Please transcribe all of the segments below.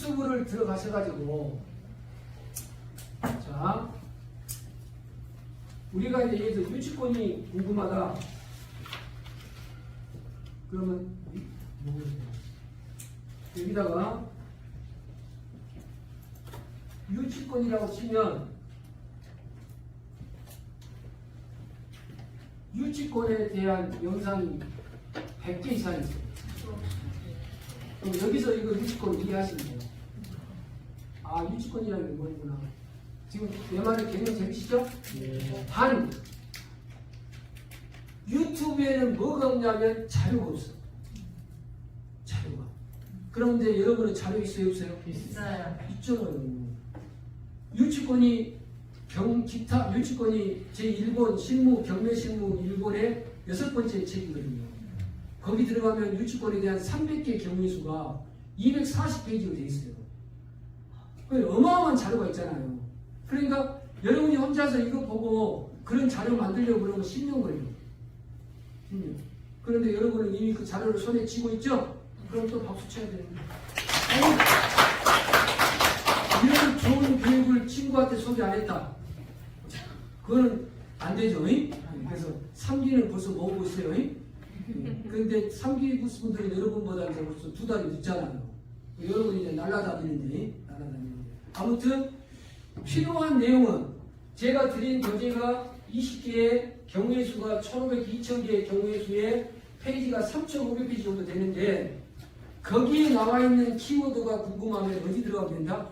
유튜브를 들어가셔가지고, 자, 우리가 이제 여기서 유치권이 궁금하다. 그러면, 여기다가 유치권이라고 치면 유치권에 대한 영상이 100개 이상 있어요. 그럼 여기서 이거 유치권 이해하시면 돼요. 아, 유치권이라는 게 뭐구나. 지금 내 말의 개념 재밌시죠? 네. 단 유튜브에는 뭐가 없냐면 자료가 없어. 자료가. 그런데 여러분은 자료 있어요, 없어요? 있어요. 있잖아요. 유치권이 기타 유치권이 제1본 실무 경매 실무 일본의 6번째 책이거든요. 거기 들어가면 유치권에 대한 300개 경우의 수가 240페이지로 되어 있어요. 어마어마한 자료가 있잖아요. 그러니까 여러분이 혼자서 이거 보고 그런 자료 만들려고 그러면 10년 걸려요. 10년. 그런데 여러분은 이미 그 자료를 손에 쥐고 있죠? 그럼 또 박수 쳐야 됩니다. 이런 좋은 교육을 친구한테 소개 안 했다. 그거는 안 되죠. 그래서 3기는 벌써 모으고 있어요. 그런데 3기 분들은 여러분보다 이제 벌써 2달이 늦잖아요. 여러분이 이제 날라다니는데. 아무튼 필요한 내용은 제가 드린 교재가 20개의 경우의 수가 1,500개, 2,000개의 경우의 수에 페이지가 3,500페이지 정도 되는데 거기에 나와 있는 키워드가 궁금하면 어디 들어가면 된다?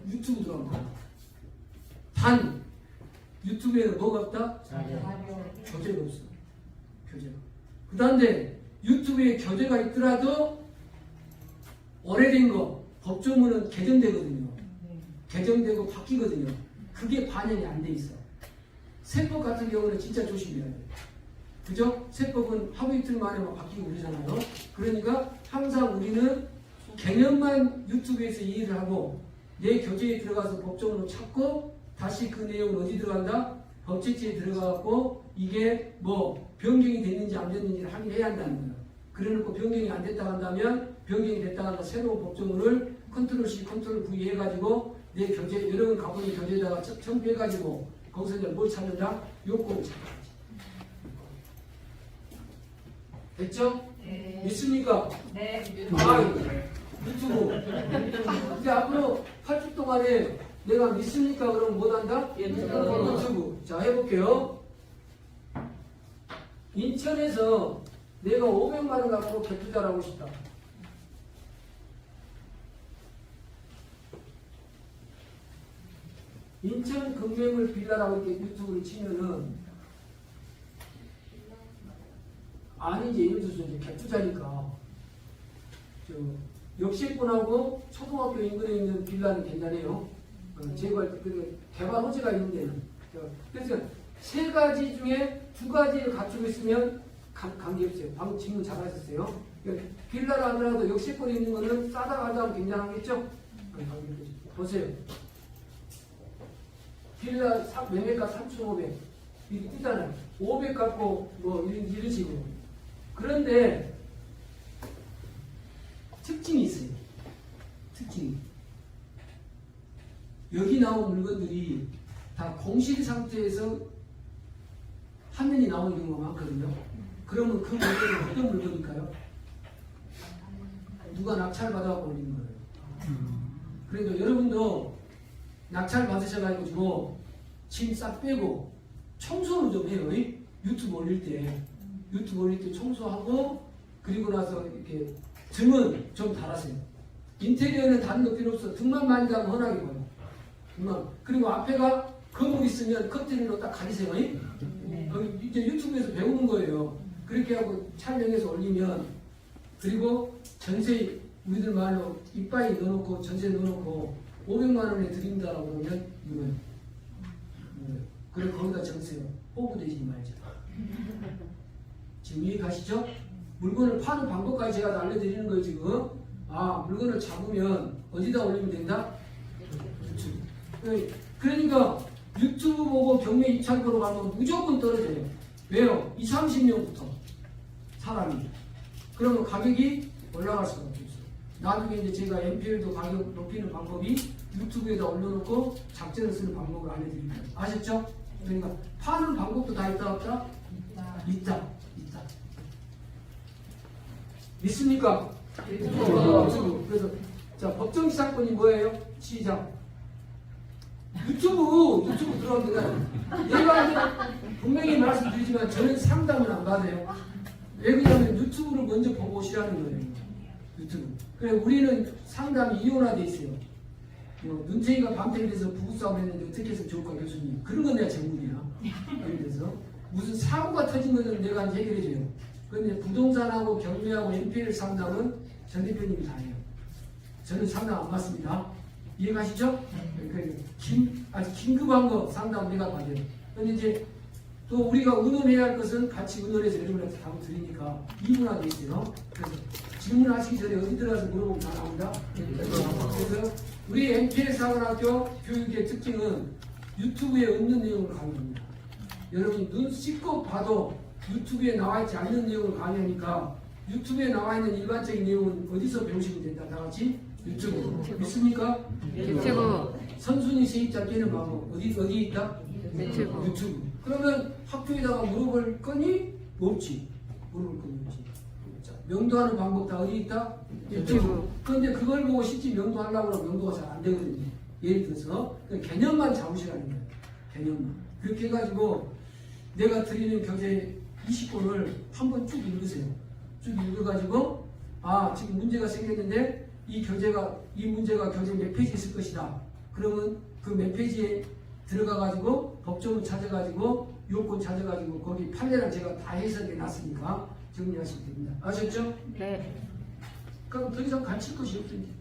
유튜브 들어가면 된다. 단 유튜브에는 뭐가 없다? 교재가 없어. 교재가. 그 다음에 유튜브에 교재가 있더라도 오래된 거 법조문은 개정되거든요. 개정되고 바뀌거든요. 그게 반영이 안 돼 있어. 세법 같은 경우는 진짜 조심해야 돼요. 그죠? 세법은 하루 이틀 만에 막 바뀌고 그러잖아요. 그러니까 항상 우리는 개념만 유튜브에서 이해를 하고 내 교재에 들어가서 법조문을 찾고 다시 그 내용은 어디 들어간다? 법제지에 들어가고 이게 뭐 변경이 됐는지 안 됐는지를 확인해야 한다는 거예요. 그래놓고 변경이 안 됐다 한다면 변경이 됐다 한다 새로운 법조문을 컨트롤 C, 컨트롤 V 해가지고 내 교재, 여러분 가보니 교재에다가 첨부해가지고 거기서 이제 뭘 찾는다? 요건을 찾아야지. 됐죠? 네. 믿습니까? 네. 유튜브. 이제 앞으로 8주 동안에 내가 믿습니까? 그러면 못한다? 유튜브. 자, 해볼게요. 인천에서 내가 500만원 갖고 갭투자를 하고 싶다. 인천 금매물 빌라라고 이렇게 유튜브를 치면은 아니지 예를 들어서 이제 갭투자니까 역세권하고 초등학교 인근에 있는 빌라는 괜찮아요. 제가 개발 호재가 있는 데는. 그래서 세 가지 중에 두 가지를 갖추고 있으면 관계없어요. 방금 질문 잘하셨어요. 빌라를 하더라도 역세권에 있는 거는 싸다 가다 하면 굉장하겠죠? 보세요. 빌라 매매가 3,500 이게 뜨잖아요. 500 갖고 뭐 이런 식으로. 그런데 특징이 있어요. 특징이. 여기 나온 물건들이 다 공실 상태에서 화면이 나오는 경우가 많거든요. 그러면 그 물건은 어떤 물건일까요? 누가 낙찰받아서 올린 거예요. 그러니까 여러분도 낙찰 받으셔가지고 짐 싹 빼고 청소를 좀 해요. 유튜브 올릴 때 청소하고 그리고 나서 이렇게 등은 좀 달아세요. 인테리어는 다른 거 필요 없어. 등만 많이 가면 흔하게 보여. 등만. 그리고 앞에가 거울 있으면 커튼으로 딱 가리세요. 이제 유튜브에서 배우는 거예요. 그렇게 하고 촬영해서 올리면 그리고 전세 우리들 말로 이빠이 넣어놓고 전세 넣어놓고 500만 원에 드린다라고 그러면 이거예요. 그리고 거기다 정세요. 호구되지 말자. 지금 이해가시죠? 물건을 파는 방법까지 제가 알려드리는 거예요 지금. 아 물건을 잡으면 어디다 올리면 된다? 그러니까 유튜브 보고 경매 입찰 보러 가면 무조건 떨어져요. 왜요? 20, 30년부터 사람이. 그러면 가격이 올라갈 수가 없어요. 나중에 이제 제가 MPL도 가격 높이는 방법이 유튜브에다 올려놓고 작전을 쓰는 방법을 알려드립니다. 아셨죠? 그러니까 파는 방법도 다 있다 없다? 있다. 믿습니까? 그래서 자, 법정시 사건이 뭐예요? 시작. 유튜브 들어오면 내가 이제 분명히 말씀드리지만 저는 상담을 안 받아요. 왜 그러냐면 유튜브를 먼저 보고 오시라는 거예요. 유튜브. 그래 우리는 상담이 이혼화돼 있어요. 눈탱이가 밤탱이 돼서 부부싸움 했는데 어떻게 해서 좋을까 교수님. 그런 건 내가 전문이야. 그래서 무슨 사고가 터진 거는 내가 이제 해결해줘요. 그런데 부동산하고 경매하고 NPL 상담은 전 대표님이 다 해요. 저는 상담 안 받습니다. 이해가시죠? 아주 긴급한 거 상담 내가 받아요. 그런데 이제 또 우리가 의논해야 할 것은 같이 의논해서 여러분한테 답을 드리니까 이분화되어 있어요. 그래서 질문하시기 전에 어디 들어가서 물어보면 다 나옵니다. 그래서 우리 NPL 사관학교 교육의 특징은 유튜브에 없는 내용을 강의합니다. 여러분이 눈 씻고 봐도 유튜브에 나와 있지 않는 내용을 강의하니까 유튜브에 나와 있는 일반적인 내용은 어디서 배우시면 된다? 다 같이 유튜브. 믿습니까? 유튜브. 선순위 세입자 깨는 방법 어디 있다? 유튜브. 그러면 학교에다가 물어볼 거니? 없지. 물어볼 거니 없지. 자, 명도하는 방법 다 어디 있다? 유튜브. 그런데 그걸 보고 실제 명도하려고 하면 명도가 잘 안 되거든요. 예를 들어서 개념만 잡으시라는 거예요. 개념만. 그렇게 해가지고 내가 드리는 교재 20권을 한번 쭉 읽으세요. 쭉 읽어가지고 지금 문제가 생겼는데 이 문제가 교재 몇 페이지 있을 것이다. 그러면 그 몇 페이지에 들어가가지고 법조문 찾아가지고 요건 찾아가지고 거기 판례랑 제가 다 해석해 놨으니까 정리하시면 됩니다. 아셨죠? 네. 그럼 더 이상 가르칠 것이 없습니다.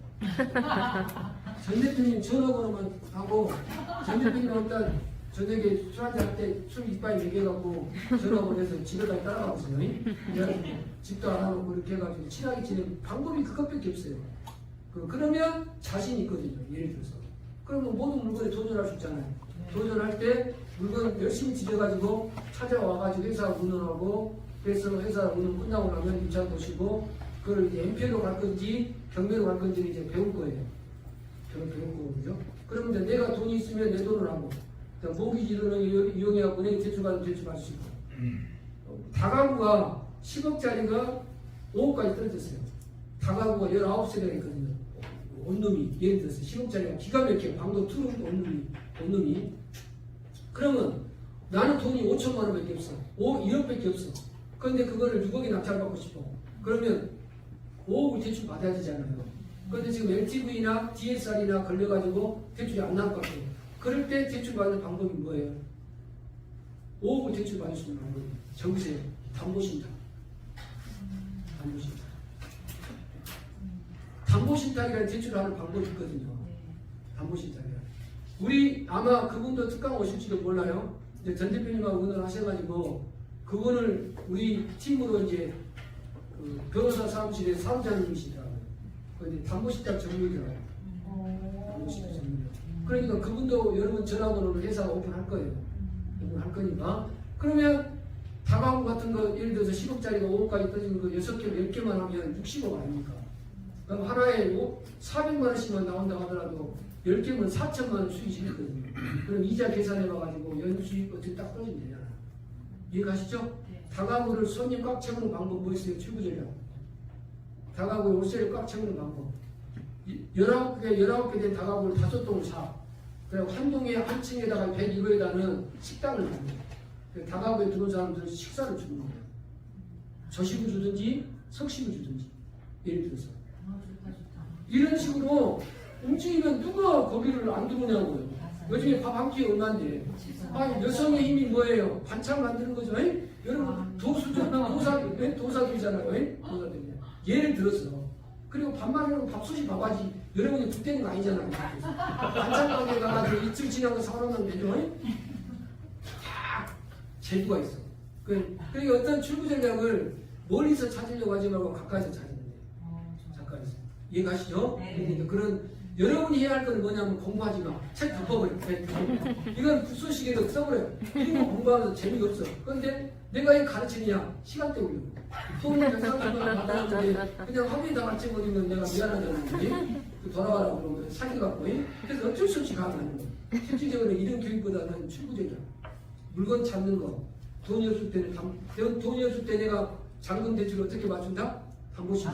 전 대표님 전화번호만 하고 전 대표님한테 저녁에 술 한잔 할 때 술 이빨 얘기해갖고 전화번호 해서 집에까지 따라가 보세요. 집도 안 하고 그렇게 해가지고 친하게 지내는 방법이 그것밖에 없어요. 그러면 자신이 있거든요. 예를 들어서. 그러면 모든 물건에 도전할 수 있잖아요. 도전할 때 물건 열심히 뒤져가지고 찾아와가지고 회사 운원하고 그래서 회사 운원 끝나고 나면 입찰 보시고 그걸 이제 MPL로 갈 건지 경매로 갈 건지 이제 배울 거예요. 배울 거고 그죠? 그러면 이제 내가 돈이 있으면 내 돈을 하고 모기지를 이용해서 은행에 대출받으면 대출받을 수 있고 다가구가 10억짜리가 5억까지 떨어졌어요. 다가구가 19세대가 있거든요. 원룸이 예를 들어서 10억짜리가 기가 막히게 방도 틀어주고 원룸이 그러면 나는 돈이 5천만 원밖에 없어. 1억밖에 없어. 그런데 그거를 6억에 낙찰받고 싶어. 그러면 5억을 대출 받아야 되잖아요. 그런데 지금 LTV나 DSR이나 걸려가지고 대출이 안 나올 것 같아요. 그럴 때 대출 받는 방법이 뭐예요? 5억을 대출 받을 수 있는 방법이 적으세요. 담보신탁. 담보신탁이라는 대출을 하는 방법이 있거든요. 담보신탁이라. 우리 아마 그분도 특강 오실지도 몰라요. 이제 전 대표님하고 의논하셔가지고 그분을 우리 팀으로 이제 그 변호사 사무실에 사무장님이시더라고요. 그런데 담보신탁 전문이더라고요. 담보신탁 전문. 그러니까 그분도 여러분 전화번호를 회사가 오픈할 거예요. 오픈할 거니까. 그러면 다가구 같은 거 예를 들어서 10억짜리가 5억까지 떨어지는 거 6개, 10개만 하면 60억 아닙니까? 그럼 하나에 400만 원씩만 나온다 하더라도 10개면 4천만 원 수익이 있거든요. 그럼 이자 계산해봐가지고 연수익 어떻게 딱 떨어지면 되잖아요. 이해가시죠? 다가구를 손님 꽉 채우는 방법 뭐 있어요? 출구전략. 다가구에 월세를 꽉 채우는 방법. 19개 된 다가구를 5동을 사. 그리고 한 동에 한 층에다가 102호에다는 식당을 만들어. 다가구에 들어온 사람들은 식사를 주는 거예요. 저식을 주든지 석식을 주든지. 예를 들어서. 이런 식으로 움직이면 누가 거기를 안 들어오냐고요. 요즘에 밥 한 끼 얼마인데. 여성의 힘이 뭐예요? 반찬 만드는 거죠. 여러분 도사들이잖아요. 도사들이잖아요. 예를 들어서. 그리고 밥만 해도 밥솥이 밥하지. 여러분이 붙대는 거 아니잖아요. 반찬 가게 가가지고 이틀 지나고 사오면 되죠. 다 제도가 있어. 그러니까 어떤 출구 전략을 멀리서 찾으려고 하지 말고 가까이서 찾으면 돼요. 가까이서. 이해가시죠? 네. 그러니까 그런 여러분이 해야 할 건 뭐냐면 공부하지 마. 책 덮어버려. 이건 국수식에도 써버려. 이런 거 공부하면서 재미가 없어. 그런데 내가 이 가르치느냐? 시간 때문에. 돈을 130만 원 받았는데 그냥 학위에 다 맞춰버리면 내가 미안하다는 거지. 돌아가라고 그러면 사기갖고. 그래서 어쩔 수 없이 가는 거야. 실질적으로 이런 교육보다는 출구적이야. 물건 찾는 거. 돈이 없을 때는 돈이 없을 때 내가 잔금 대출 어떻게 맞춘다? 담보시.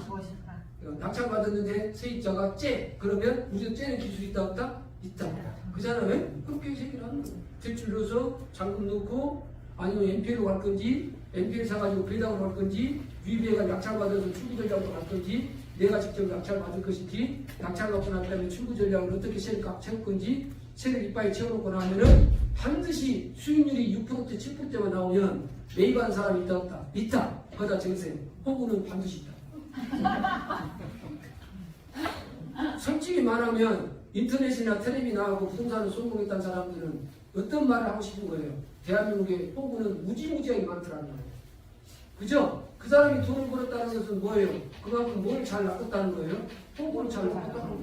낙찰 받았는데 세입자가 째. 그러면 우리도 째는 기술이 있다 없다? 있다. 그잖아요. 그렇게 얘기를 하는 거예요. 대출 넣어서 잔금 넣고 아니면 NPL로 갈 건지 NPL 사가지고 배당으로 갈 건지 위비에가 낙찰 받아서 출구 전략으로 갈 건지 내가 직접 낙찰 받을 것인지 낙찰 받고 난 다음에 출구 전략을 어떻게 세를 꽉 채울 건지 세를 이빨에 채워놓고 나면은 반드시 수익률이 6% 7%대만 나오면 매입하는 사람이 있다 없다? 있다. 거기다 적으세요. 호구는 반드시 있다. 솔직히 말하면 인터넷이나 텔레비 나가고 부동산을 성공했다는 사람들은 어떤 말을 하고 싶은 거예요? 대한민국의 호구는 무지무지하게 많더라는 거예요. 그죠? 그 사람이 돈을 벌었다는 것은 뭐예요? 그만큼 뭘 잘 낚았다는 거예요? 호구를 잘 낚았다는 거예요.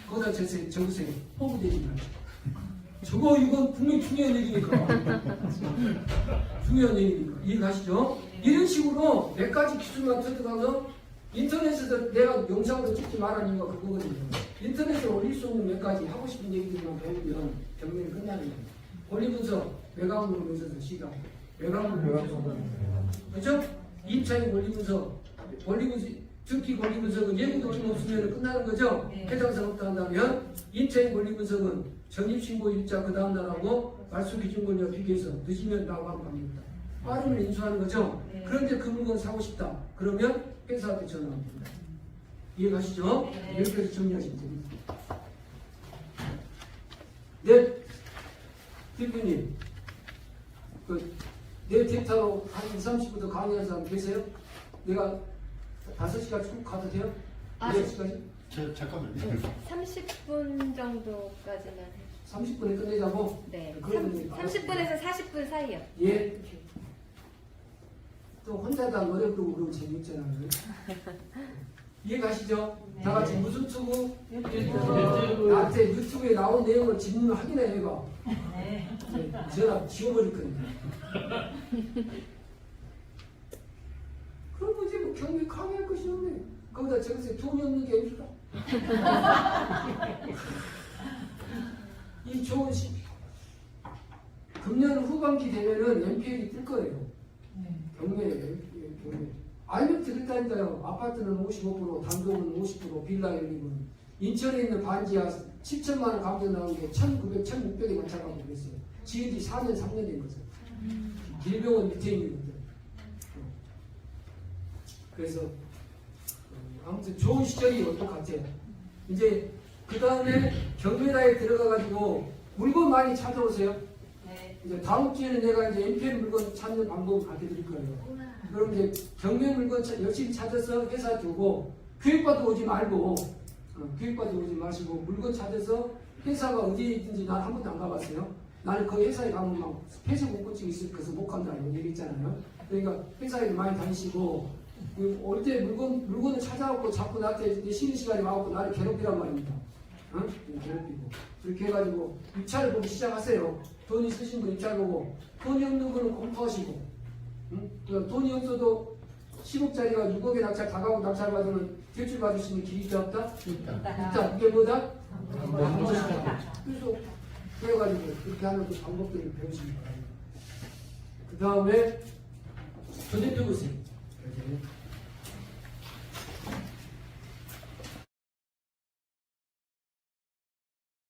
거기다 적으세요. 호구 되지 말고. 저거 이건 분명히 중요한 얘기니까. 중요한 얘기니까. 이해가시죠? 이런 식으로 몇 가지 기술만 터득하면 인터넷에서 내가 영상으로 찍지 말라는 이유가 그거거든요. 인터넷에 올릴 수 없는 몇 가지 하고 싶은 얘기들만 배우면 경매는 끝나는 거예요. 권리 분석, 외곽으로 면서서 시각, 외곽으로 면서서 그렇죠? 입차의 권리 분석, 특히 권리 분석은 예고 조짐 없으면 끝나는 거죠? 해당사항 없다 한다면 입차의 권리 분석은 전입신고 일자 그 다음날 하고 말소 기준 권리와 비교해서 늦으면 나가면 갑니다. 빠르면 인수하는 거죠? 그런데 그 물건 사고 싶다. 그러면 회사한테 전화하면 됩니다. 이해가시죠? 이렇게 해서 정리하시면 됩니다. 네, 대표님. 내 데이터로 한 2, 30분 더 강의하는 사람 계세요? 내가 5시까지 쭉 가도 돼요? 6시까지? 잠깐만요. 30분 정도까지만. 30분에 끝내자고? 네. 그러면 30분에서 40분 사이요. 예. 또 혼자 다 노래 부르고 그러면 재밌잖아요. 이해가시죠? 네. 다 같이 무슨 투구? 나한테 유튜브에 나온 내용을 질문 확인해 해봐. 네. 전화 지워버릴 거니까. 그럼 이제 뭐 경기 강의할 것이 없네. 거기다 저기서 돈이 없는 게 아니라. 이 좋은 금년 후반기 되면은 NPL이 뜰 거예요. 경매예요. 경매. IMF 그랬다니까요. 아파트는 55%, 단독은 50%, 빌라 연립은. 인천에 있는 반지하 7천만 원 가격 나온 게 1,900, 1,600에 맞춰가고 그랬어요. 지은 지 4년, 3년 된 거죠. 길병원 밑에 있는 건데. 그래서 아무튼 좋은 시절이 올 것 같아요. 이제 그 다음에 경매라에 들어가가지고 물건 많이 찾아오세요. 이제 다음 주에는 내가 이제 NPL 물건 찾는 방법을 알려드릴 거예요. 그럼 이제 경매 물건 열심히 찾아서 회사 두고 교육받아 오지 말고 교육받아 오지 마시고 물건 찾아서 회사가 어디에 있든지 난 한 번도 안 가봤어요. 나는 그 회사에 가면 막 폐쇄 공고증이 있을 거서 못 간다고 얘기했잖아요. 그러니까 회사에 많이 다니시고 올 때 물건을 찾아오고 자꾸 나한테 쉬는 시간에 와갖고 나를 괴롭히란 말입니다. 괴롭히고 그렇게 해가지고 입찰을 보기 시작하세요. 돈 있으신 분 입찰 보고 돈이 없는 분은 검토하시고 돈이 없어도 10억짜리가 6억에 낙찰 다가오고 낙찰 받으면 대출 받을 수 있는 길이 있다 없다? 있다. 이게 뭐다? 그래서 그래가지고 그렇게 하는 그 방법들을 배우시기 바랍니다. 그 다음에 조 대표 보세요.